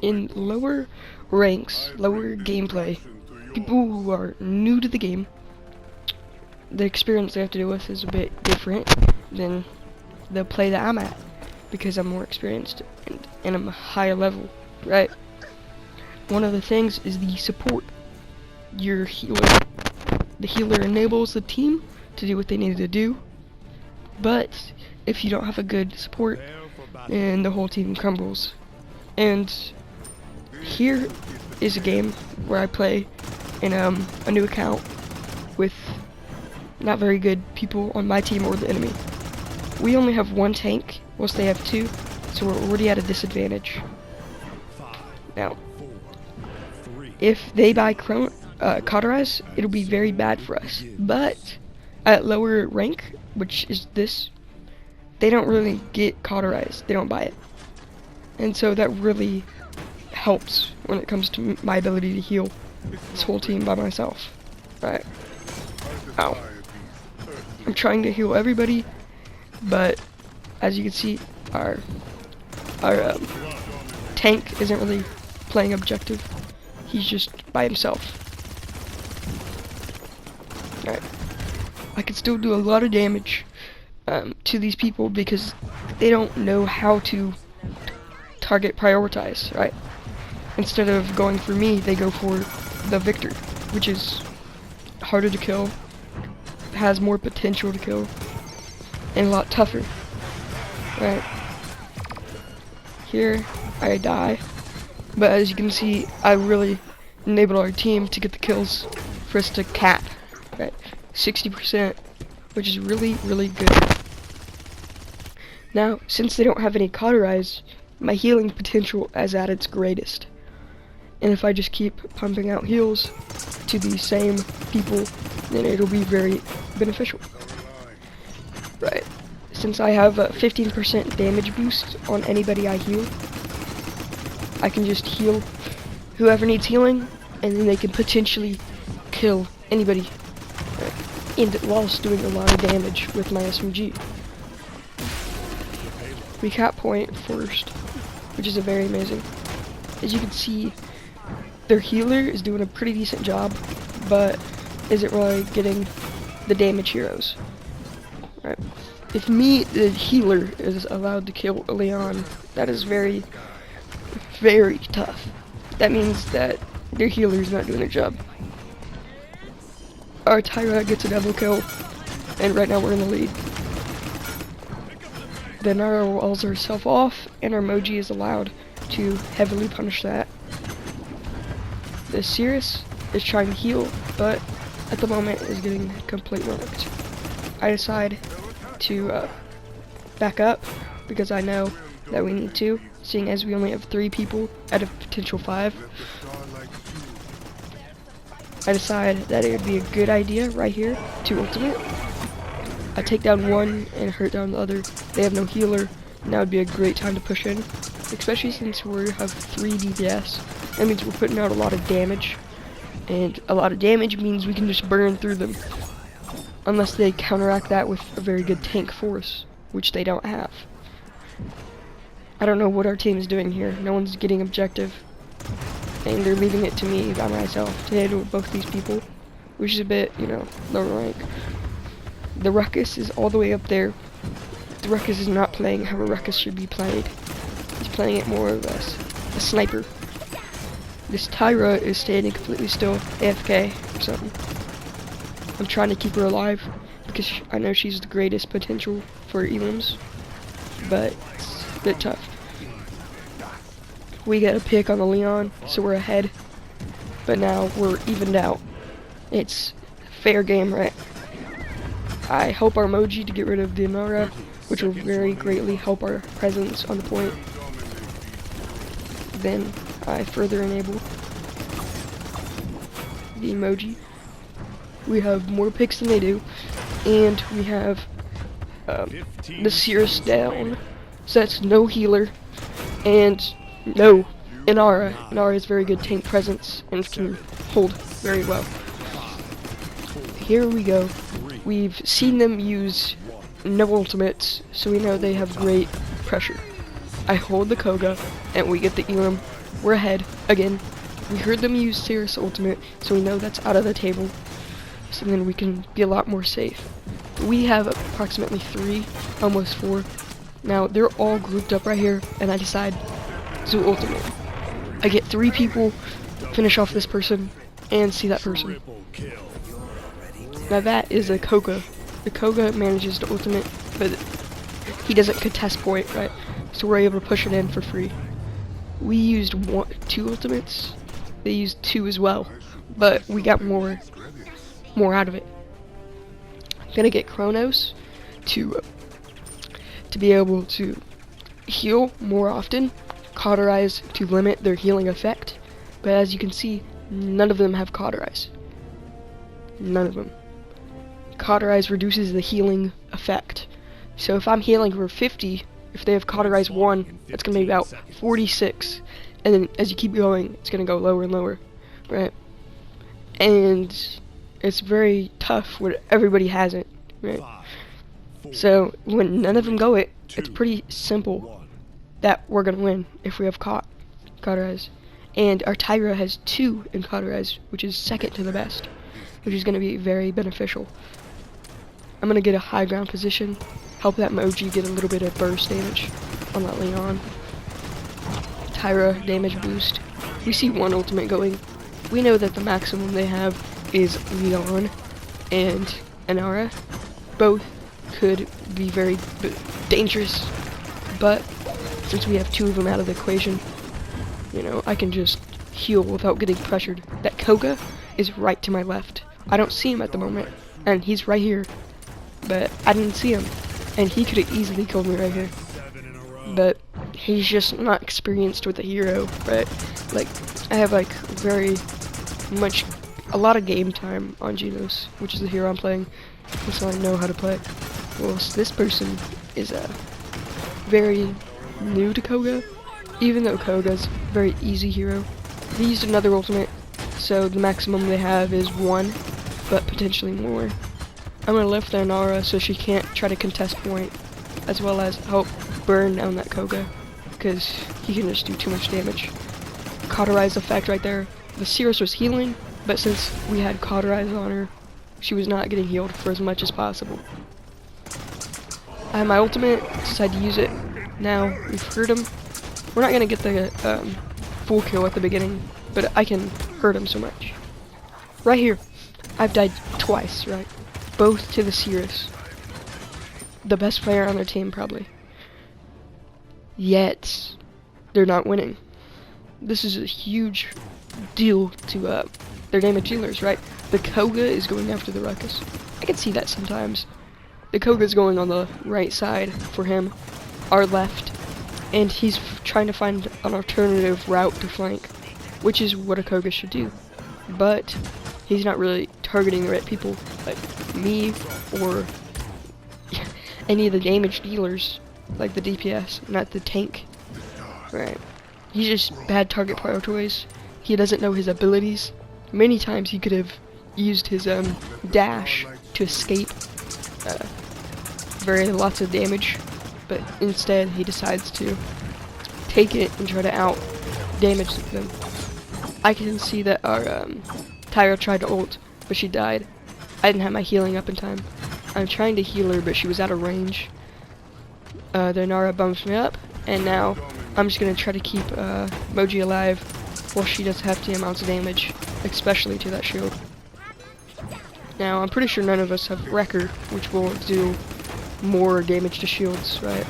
in lower ranks, lower gameplay, people who are new to the game, the experience they have to deal with is a bit different than the play that I'm at, because I'm more experienced and I'm a higher level, right? One of the things is the support. Your healer. The healer enables the team to do what they need to do, but if you don't have a good support, then the whole team crumbles. And here is a game where I play in a new account with not very good people on my team or the enemy. We only have one tank, whilst they have two, so we're already at a disadvantage. Now, if they buy cauterize, it'll be very bad for us. But at lower rank, which is this, they don't really get cauterized. They don't buy it. And so that really helps when it comes to my ability to heal this whole team by myself. Right. Ow. I'm trying to heal everybody, but as you can see, our tank isn't really playing objective. He's just by himself. Alright. I can still do a lot of damage to these people because they don't know how to target prioritize, right? Instead of going for me, they go for the victor, which is harder to kill, has more potential to kill, and a lot tougher. Right. Here, I die. But as you can see, I really enabled our team to get the kills for us to cap, right? 60%, which is really, really good. Now, since they don't have any cauterize, my healing potential is at its greatest. And if I just keep pumping out heals to the same people, then it'll be very beneficial. Right. Since I have a 15% damage boost on anybody I heal, I can just heal whoever needs healing, and then they can potentially kill anybody, and whilst doing a lot of damage with my SMG. Recap point first, which is very amazing. As you can see, their healer is doing a pretty decent job, but isn't really getting the damage heroes. Right. If me, the healer, is allowed to kill a Leon, that is very, very tough. That means that their healer is not doing their job. Our Tyra gets a double kill, and right now we're in the lead. Then our walls herself off, and our Moji is allowed to heavily punish that. The Cirrus is trying to heal, but at the moment is getting completely wrecked. I decide to back up because I know that we need to, seeing as we only have 3 people out of potential 5. I decide that it would be a good idea right here to ultimate. I take down one and hurt down the other. They have no healer, and that would be a great time to push in, especially since we have 3 DPS. That means we're putting out a lot of damage, and a lot of damage means we can just burn through them, unless they counteract that with a very good tank force, which they don't have. I don't know what our team is doing here. No one's getting objective, and they're leaving it to me by myself to handle both these people, which is a bit, you know, lower rank. The Ruckus is all the way up there. The Ruckus is not playing how a Ruckus should be played. He's playing it more of a sniper. This Tyra is standing completely still, AFK or something. I'm trying to keep her alive because I know she's the greatest potential for elims, but it's a bit tough. We get a pick on the Leon, so we're ahead, but now we're evened out. It's fair game, right? I help our Moji to get rid of the Inara, which will very greatly help our presence on the point. Then I further enable the emoji. We have more picks than they do, and we have the Cirrus down, so that's no healer, and no Inara. Inara has very good tank presence and can hold very well. Here we go. We've seen them use no ultimates, so we know they have great pressure. I hold the Koga, and we get the Elam we're ahead again. We heard them use Cirrus ultimate, so we know that's out of the table. So then we can be a lot more safe. We have approximately 3, almost 4. Now they're all grouped up right here, and I decide to ultimate. I get 3 people, finish off this person, and see that person. Now that is a Koga. The Koga manages to ultimate, but he doesn't contest point, right? So we're able to push it in for free. We used 2 ultimates. They used 2 as well, but we got more out of it. I'm gonna get Kronos to be able to heal more often, cauterize to limit their healing effect. But as you can see, none of them have cauterize. None of them. Cauterize reduces the healing effect. So if I'm healing for 50, if they have cauterize 1, that's gonna be about 46. And then as you keep going, it's gonna go lower and lower, right? And it's very tough when everybody has it, right? So when none of them go it, it's pretty simple that we're gonna win if we have cauterize. And our Tyra has 2 in cauterize, which is second to the best, which is gonna be very beneficial. I'm gonna get a high ground position, help that Moji get a little bit of burst damage on that Leon. Tyra damage boost. We see 1 ultimate going. We know that the maximum they have is Leon and Inara. Both could be very dangerous, but since we have 2 of them out of the equation, you know, I can just heal without getting pressured. That Koga is right to my left. I don't see him at the moment, and he's right here, but I didn't see him, and he could have easily killed me right here. But he's just not experienced with the hero, right? Like, I have like a lot of game time on Jenos, which is the hero I'm playing, so I know how to play. Well, so this person is very new to Koga, even though Koga's a very easy hero. He used another ultimate, so the maximum they have is 1, but potentially more. I'm gonna lift their Nara so she can't try to contest point, as well as help burn down that Koga, because he can just do too much damage. Cauterize effect right there. The Cirrus was healing, but since we had cauterize on her, she was not getting healed for as much as possible. I have my ultimate, decide to use it. Now, we've hurt him. We're not gonna get the full kill at the beginning, but I can hurt him so much. Right here, I've died twice, right? Both to the Cirrus. The best player on their team, probably. Yet, they're not winning. This is a huge deal to their damage dealers, right? The Koga is going after the Ruckus. I can see that sometimes. The Koga is going on the right side for him, our left, and he's trying to find an alternative route to flank, which is what a Koga should do. But he's not really targeting the right people, like me or any of the damage dealers, like the DPS, not the tank. Right. He's just bad target priorities. He doesn't know his abilities. Many times he could have used his dash to escape lots of damage, but instead he decides to take it and try to out damage them. I can see that our Tyra tried to ult, but she died. I didn't have my healing up in time. I'm trying to heal her, but she was out of range. The Nara bumps me up, and now I'm just gonna try to keep Moji alive while she does hefty amounts of damage, especially to that shield. Now, I'm pretty sure none of us have Wrecker, which will do more damage to shields, right?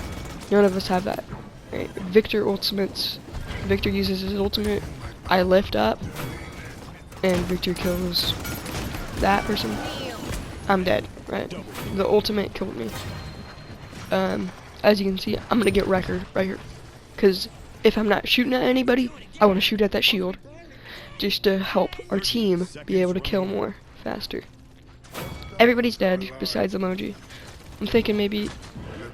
None of us have that. Right? Victor ultimates. Victor uses his ultimate. I lift up, and Victor kills that person. I'm dead, right? The ultimate killed me. As you can see, I'm gonna get Wrecker right here. Because if I'm not shooting at anybody, I want to shoot at that shield. Just to help our team be able to kill more, faster. Everybody's dead, besides Emoji. I'm thinking maybe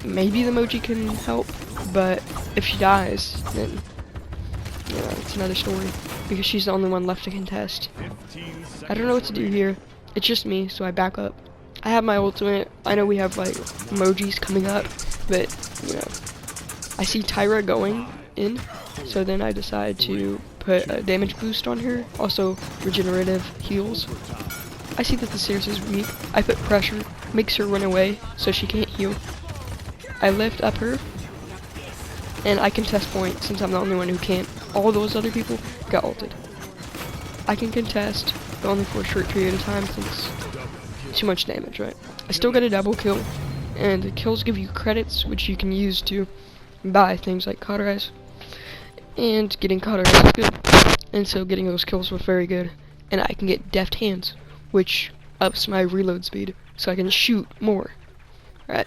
the Emoji can help, but if she dies, then, you know, it's another story. Because she's the only one left to contest. I don't know what to do here. It's just me, so I back up. I have my ultimate. I know we have, like, emojis coming up, but, you know, I see Tyra going in, So then I decided to put a damage boost on her, also regenerative heals. I see that the Sears is weak. I put pressure, makes her run away so she can't heal. I lift up her, and I contest point since I'm the only one who can't. All those other people got ulted. I can contest, but only for a short period of time since too much damage, right? I still got a double kill, and the kills give you credits which you can use to buy things like cauterize. And getting cauterize is good. And so getting those kills was very good. And I can get deft hands, which ups my reload speed, so I can shoot more. Right?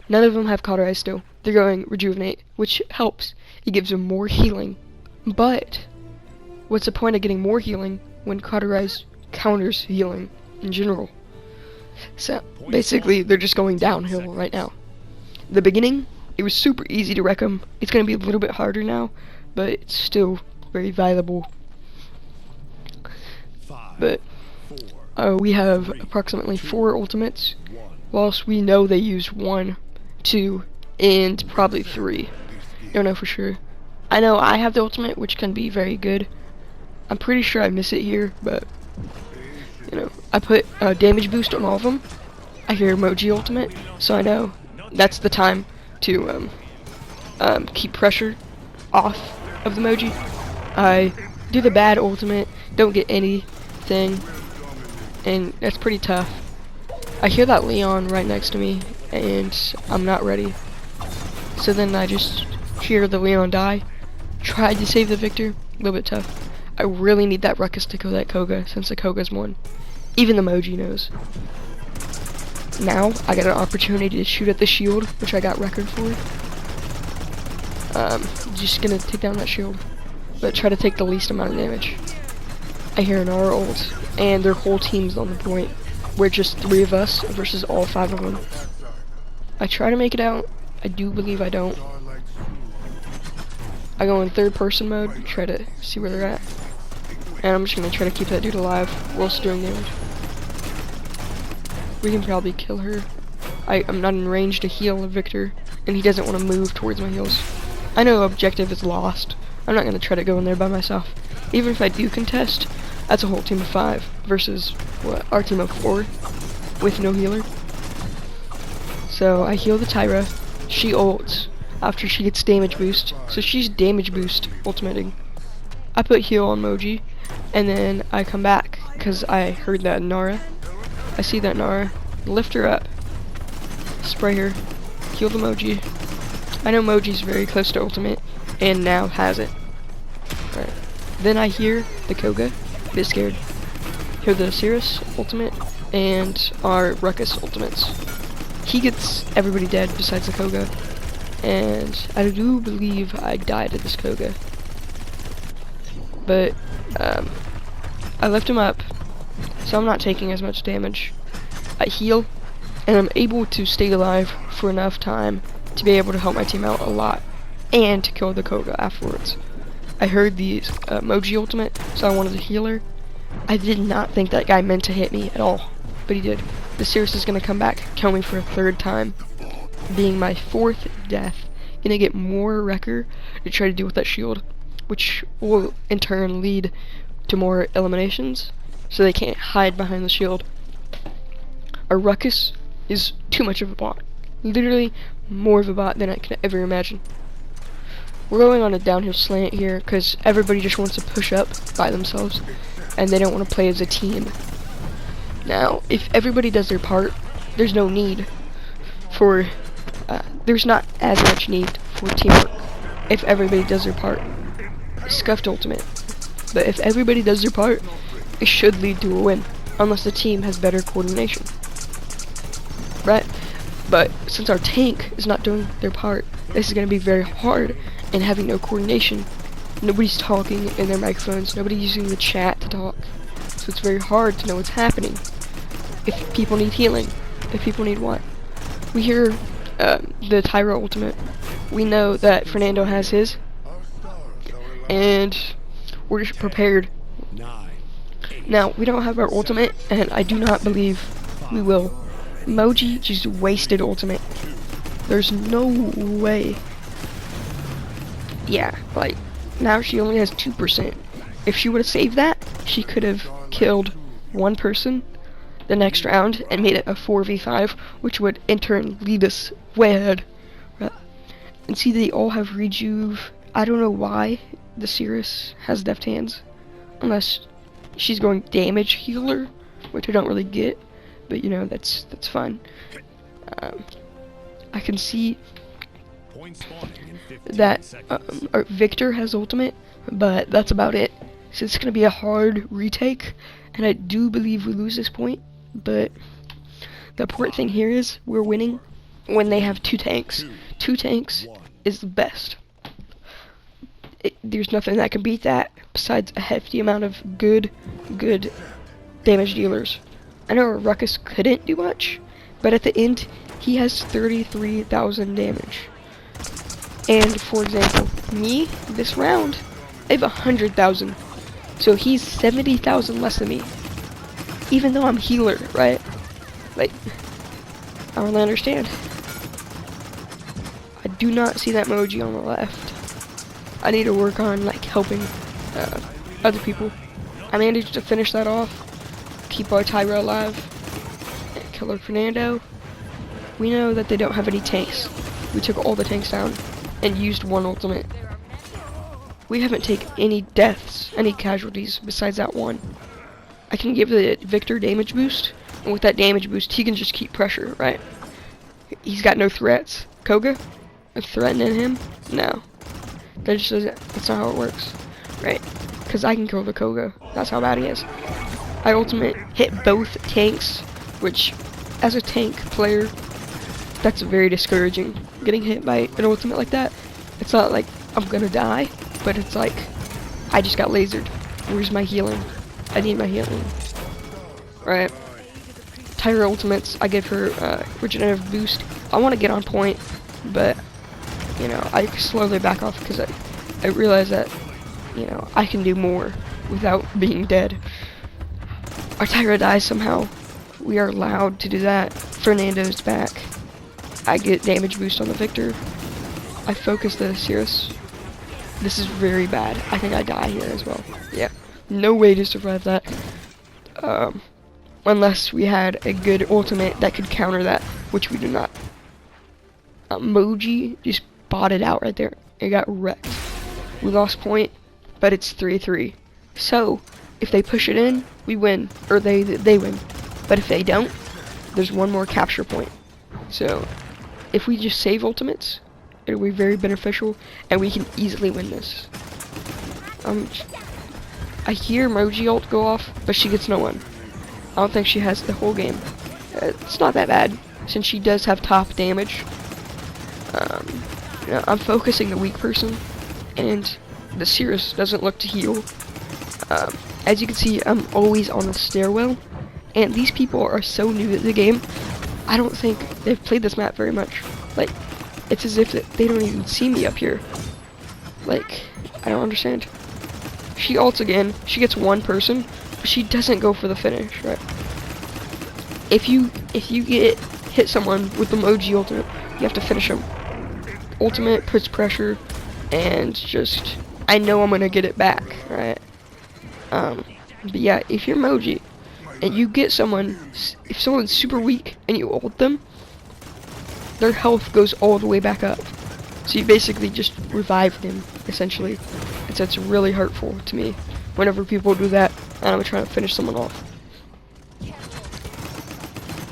None of them have cauterize still. They're going rejuvenate, which helps. It gives them more healing. But what's the point of getting more healing when cauterize counters healing in general? So basically, they're just going downhill right now. The beginning, it was super easy to wreck them. It's going to be a little bit harder now, but it's still very valuable. But we have approximately 4 ultimates, whilst we know they use 1, 2, and probably 3. Don't know for sure. I know I have the ultimate, which can be very good. I'm pretty sure I miss it here, but you know, I put a damage boost on all of them. I hear emoji ultimate, so I know that's the time to keep pressure off of the emoji. I do the bad ultimate, don't get anything, and that's pretty tough. I hear that Leon right next to me, and I'm not ready. So then I just hear the Leon die. Tried to save the Victor, a little bit tough. I really need that Ruckus to kill that Koga, since the Koga's won. Even the Moji knows. Now, I got an opportunity to shoot at the shield, which I got record for. Just gonna take down that shield, but try to take the least amount of damage. I hear an R ult, and their whole team's on the point. We're just 3 of us versus all 5 of them. I try to make it out. I do believe I don't. I go in 3rd person mode, try to see where they're at. And I'm just gonna try to keep that dude alive whilst doing damage. We can probably kill her. I'm not in range to heal a Victor, and he doesn't want to move towards my heals. I know objective is lost. I'm not gonna try to go in there by myself. Even if I do contest, that's a whole team of 5 versus what, our team of 4 with no healer. So I heal the Tyra. She ults after she gets damage boost, so she's damage boost ultimating. I put heal on Moji, and then I come back because I heard that Nara. I see that Nara. Lift her up, spray her, heal the Moji. I know Moji's very close to ultimate, and now has it. Alright. Then I hear the Koga, a bit scared. Hear the Cirrus ultimate, and our Ruckus ultimates. He gets everybody dead besides the Koga. And I do believe I died at this Koga. But, I left him up, so I'm not taking as much damage. I heal, and I'm able to stay alive for enough time to be able to help my team out a lot, and to kill the Koga afterwards. I heard the Moji ultimate, so I wanted to heal her. I did not think that guy meant to hit me at all, but he did. The Cirrus is going to come back, kill me for a 3rd time, being my 4th death. Gonna get more wrecker to try to deal with that shield, which will in turn lead to more eliminations, so they can't hide behind the shield. Our Ruckus is too much of a bot. Literally more of a bot than I could ever imagine. We're going on a downhill slant here because everybody just wants to push up by themselves and they don't want to play as a team. Now, if everybody does their part, there's no need for, there's not as much need for teamwork if everybody does their part. Scuffed ultimate. But if everybody does their part, it should lead to a win, unless the team has better coordination. Right? But since our tank is not doing their part, this is going to be very hard, and having no coordination. Nobody's talking in their microphones, nobody's using the chat to talk. So it's very hard to know what's happening. If people need healing, if people need what? We hear the Tyra ultimate. We know that Fernando has his, and we're just prepared. Now, we don't have our ultimate, and I do not believe we will. Moji just wasted ultimate. There's no way. Yeah, like, Now she only has 2%. If she would have saved that, she could have killed one person the next round and made it a 4v5, which would in turn lead us way ahead. And see, they all have rejuve. I don't know why the Cirrus has deft hands, unless she's going damage healer, which I don't really get, but you know, that's fine. I can see that Victor has ultimate, but that's about it. So it's gonna be a hard retake, and I do believe we lose this point, but the important thing here is we're winning when they have 2 tanks. 2 tanks is the best. There's nothing that can beat that besides a hefty amount of good damage dealers. I know Ruckus couldn't do much, but at the end he has 33,000 damage. And for example, me this round, I have 100,000, so he's 70,000 less than me. Even though I'm healer, right? Like, I don't really understand. I do not see that emoji on the left. I need to work on like helping other people. I managed to finish that off, keep our Tyra alive, and kill our Fernando. We know that they don't have any tanks. We took all the tanks down and used 1 ultimate. We haven't taken any deaths, any casualties besides that 1. I can give the Victor damage boost, and with that damage boost he can just keep pressure, right? He's got no threats. Koga? Threatening him? No. That just doesn't, that's not how it works, right? Because I can kill the Koga. That's how bad he is. I ultimate hit both tanks, which, as a tank player, that's very discouraging. Getting hit by an ultimate like that, it's not like I'm gonna die, but it's like, I just got lasered. Where's my healing? I need my healing. Right. Tyra ultimates, I give her regenerative boost. I want to get on point, but you know, I slowly back off because I realize that, you know, I can do more without being dead. Our Tyra dies somehow. We are allowed to do that. Fernando's back. I get damage boost on the Victor. I focus the Cirrus. This is very bad. I think I die here as well. Yeah. No way to survive that. Unless we had a good ultimate that could counter that, which we do not. Moji just botted out right there. It got wrecked. We lost point, but it's 3-3. So, if they push it in, we win. Or they win. But if they don't, there's 1 more capture point. So, if we just save ultimates, it'll be very beneficial, and we can easily win this. I hear Moji ult go off, but she gets no one. I don't think she has the whole game. It's not that bad, since she does have top damage. You know, I'm focusing the weak person, and the Cirrus doesn't look to heal. As you can see, I'm always on the stairwell, and these people are so new to the game, I don't think they've played this map very much. Like, it's as if they don't even see me up here. Like, I don't understand. She ults again, she gets 1 person, but she doesn't go for the finish, right? If you hit someone with the Moji ultimate, you have to finish them. Ultimate puts pressure, and just, I know I'm gonna get it back, right? But yeah, if you're Moji, and you get someone, if someone's super weak, and you ult them, their health goes all the way back up. So you basically just revive them, essentially. And so it's really hurtful to me whenever people do that, and I'm trying to finish someone off.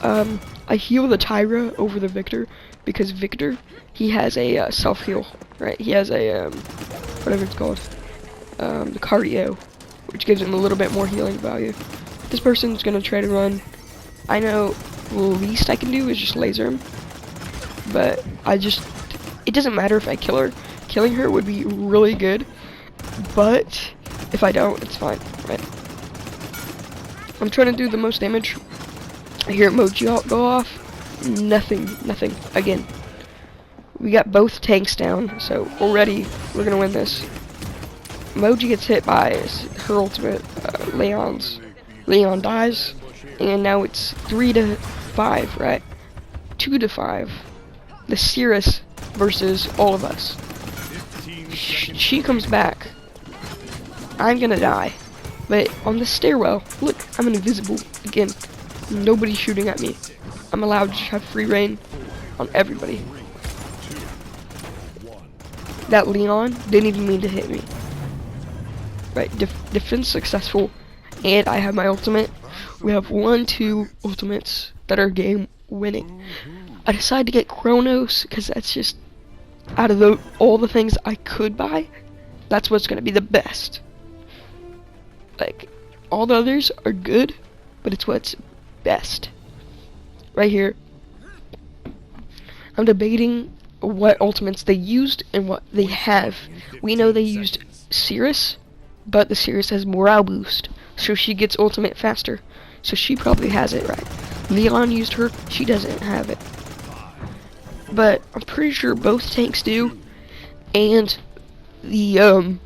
I heal the Tyra over the Victor, because Victor, he has a self-heal, right? He has a, whatever it's called, the cardio, which gives him a little bit more healing value. This person's gonna try to run. I know the least I can do is just laser him, but it doesn't matter if I kill her. Killing her would be really good, but if I don't, it's fine, right? I'm trying to do the most damage. I hear Moji ult go off. Nothing. Again, we got both tanks down, so already we're gonna win this. Moji gets hit by her ultimate, Leon dies, and now it's 3-5, right? 2-5. The Cirrus versus all of us. She comes back. I'm gonna die. But on the stairwell, look, I'm invisible again. Nobody's shooting at me. I'm allowed to have free reign on everybody. That Leon didn't even mean to hit me. Right, defense successful, and I have my ultimate. We have 2 ultimates that are game winning. I decided to get Chronos because that's just, out of all the things I could buy, that's what's gonna be the best. Like, all the others are good, but it's what's best. Right here, I'm debating what ultimates they used and what they have. We know they used Cirrus, but the Cirrus has morale boost, so she gets ultimate faster. So she probably has it right. Leon used her, she doesn't have it. But I'm pretty sure both tanks do, and the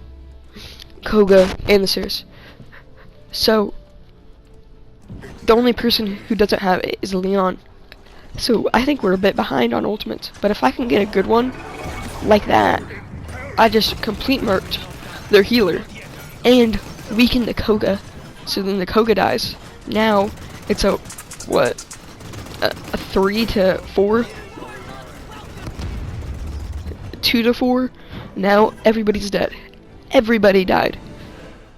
Koga and the Cirrus. So the only person who doesn't have it is Leon. So I think we're a bit behind on ultimates. But if I can get a good one like that, I just complete murked their healer and weaken the Koga. So then the Koga dies. Now it's a what? A 3 to 4, 2 to 4. Now everybody's dead. Everybody died.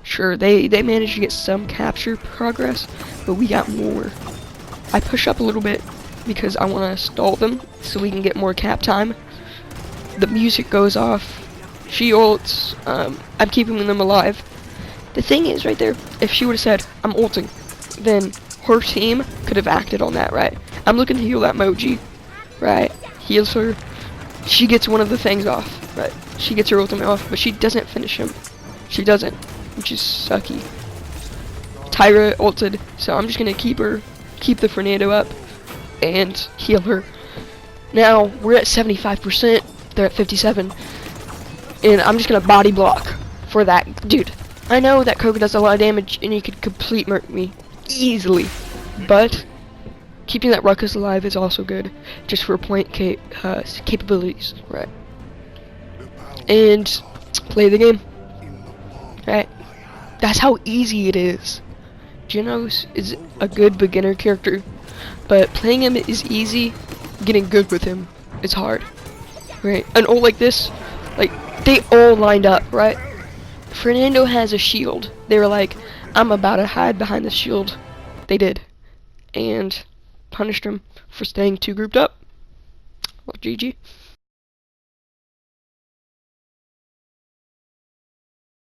Sure, they managed to get some capture progress, but we got more. I push up a little bit because I want to stall them so we can get more cap time. The music goes off. She ults. I'm keeping them alive. The thing is, right there, if she would have said, I'm ulting, then her team could have acted on that, right? I'm looking to heal that Moji, right? Heals her. She gets one of the things off, right? She gets her ultimate off, but she doesn't finish him. She doesn't, which is sucky. Tyra ulted, so I'm just gonna keep the Fernando up, and heal her. Now we're at 75%. They're at 57, and I'm just gonna body block for that dude. I know that Koga does a lot of damage, and he could complete murk me easily, but keeping that Ruckus alive is also good, just for point capabilities, right? And play the game, right? That's how easy it is. Jenos is a good beginner character, but playing him is easy. Getting good with him is hard, right? An ult like this, like they all lined up, right? Fernando has a shield. They were like, I'm about to hide behind the shield. They did, and punished him for staying too grouped up. Well, GG.